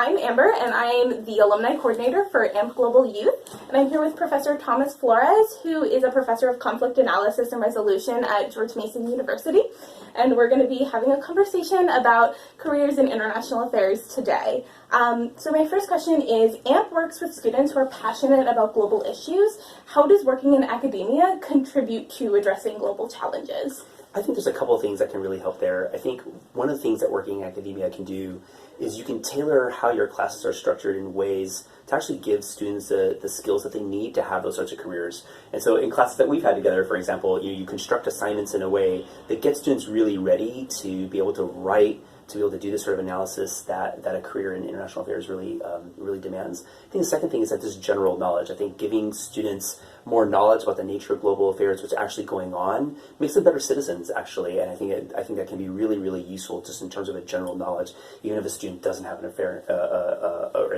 I'm Amber, and I'm the Alumni Coordinator for AMP Global Youth, and I'm here with Professor Thomas Flores, who is a Professor of Conflict Analysis and Resolution at George Mason University, and we're going to be having a conversation about careers in international affairs today. So my first question is, AMP works with students who are passionate about global issues. How does working in academia contribute to addressing global challenges? I think there's a couple of things that can really help there. I think one of the things that working in academia can do is you can tailor how your classes are structured in ways to actually give students the skills that they need to have those sorts of careers. And so in classes that we've had together, for example, you construct assignments in a way that gets students really ready to be able to write, to be able to do this sort of analysis that a career in international affairs really demands. I think the second thing is that this general knowledge. I think giving students more knowledge about the nature of global affairs, what's actually going on, makes them better citizens, actually. And I think that can be really, really useful just in terms of a general knowledge, even if a student doesn't have an affair or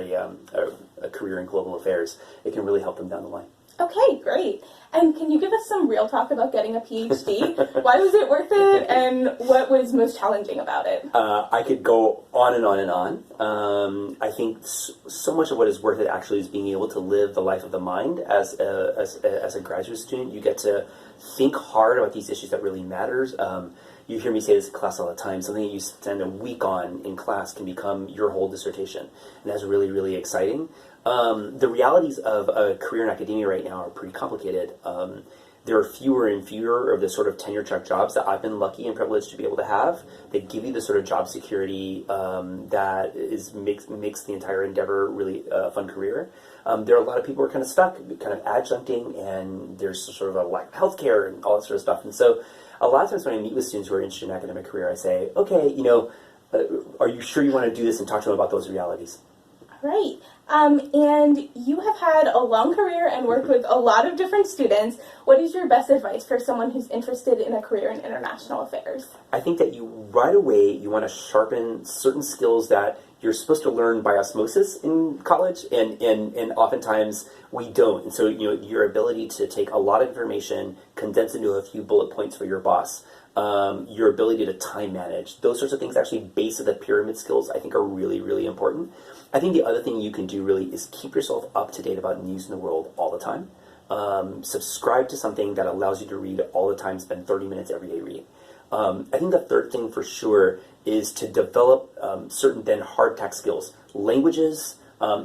a career in global affairs. It can really help them down the line. Okay, great. And can you give us some real talk about getting a PhD? Why was it worth it, and what was most challenging about it? I could go on and on and on. I think so much of what is worth it actually is being able to live the life of the mind as a graduate student. You get to think hard about these issues that really matters. You hear me say this in class all the time. Something that you spend a week on in class can become your whole dissertation, and that's really, really exciting. The realities of a career in academia right now are pretty complicated. There are fewer and fewer of the sort of tenure-track jobs that I've been lucky and privileged to be able to have. They give you the sort of job security that makes the entire endeavor really a fun career. There are a lot of people who are kind of stuck, kind of adjuncting, and there's sort of a lack of healthcare and all that sort of stuff. And so a lot of times when I meet with students who are interested in academic career, I say, okay, are you sure you want to do this, and talk to them about those realities? Right. And you have had a long career and worked with a lot of different students. What is your best advice for someone who's interested in a career in international affairs? I think that right away you want to sharpen certain skills that you're supposed to learn by osmosis in college, and oftentimes we don't. And so your ability to take a lot of information, condense into a few bullet points for your boss, your ability to time manage, those sorts of things, actually base of the pyramid skills, I think are really, really important. I think the other thing you can do really is keep yourself up to date about news in the world all the time. Subscribe to something that allows you to read all the time, spend 30 minutes every day reading. I think the third thing for sure is to develop certain then hard tech skills, languages,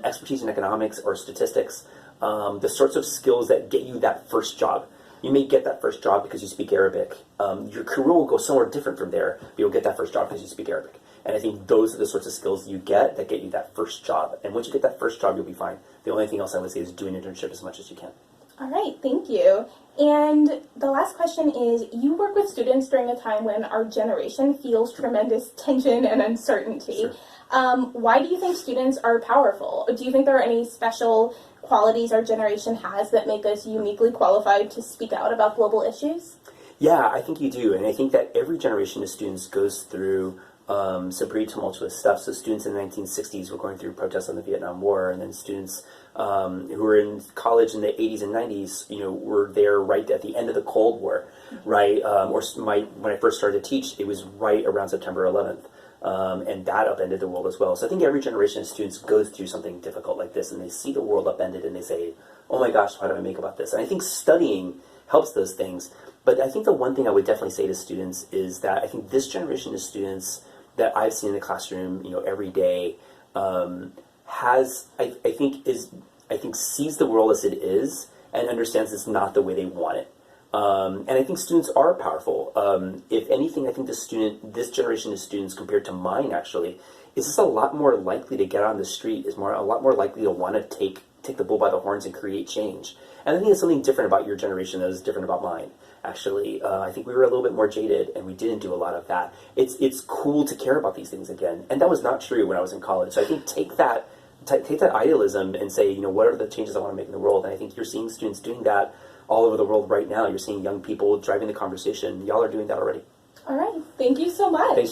expertise in economics or statistics, the sorts of skills that get you that first job. You may get that first job because you speak Arabic. Your career will go somewhere different from there, but you'll get that first job because you speak Arabic. And I think those are the sorts of skills you get that get you that first job. And once you get that first job, you'll be fine. The only thing else I would say is do an internship as much as you can. All right, thank you. And the last question is, you work with students during a time when our generation feels tremendous tension and uncertainty. Sure. Why do you think students are powerful? Do you think there are any special qualities our generation has that make us uniquely qualified to speak out about global issues? Yeah, I think you do. And I think that every generation of students goes through some pretty tumultuous stuff. So students in the 1960s were going through protests on the Vietnam War, and then students who were in college in the 80s and 90s, were there right at the end of the Cold War, right? When I first started to teach, it was right around September 11th. And that upended the world as well. So I think every generation of students goes through something difficult like this, and they see the world upended, and they say, oh my gosh, how do I make about this? And I think studying helps those things. But I think the one thing I would definitely say to students is that I think this generation of students that I've seen in the classroom, every day, I think sees the world as it is and understands it's not the way they want it. And I think students are powerful. If anything, I think this generation of students compared to mine actually, is just a lot more likely to get on the street, a lot more likely to want to take the bull by the horns and create change. And I think there's something different about your generation that is different about mine. Actually, I think we were a little bit more jaded, and we didn't do a lot of that. It's cool to care about these things again, and that was not true when I was in college. So I think take that idealism and say, what are the changes I want to make in the world? And I think you're seeing students doing that all over the world right now. You're seeing young people driving the conversation. Y'all are doing that already. All right. Thank you so much. Thanks.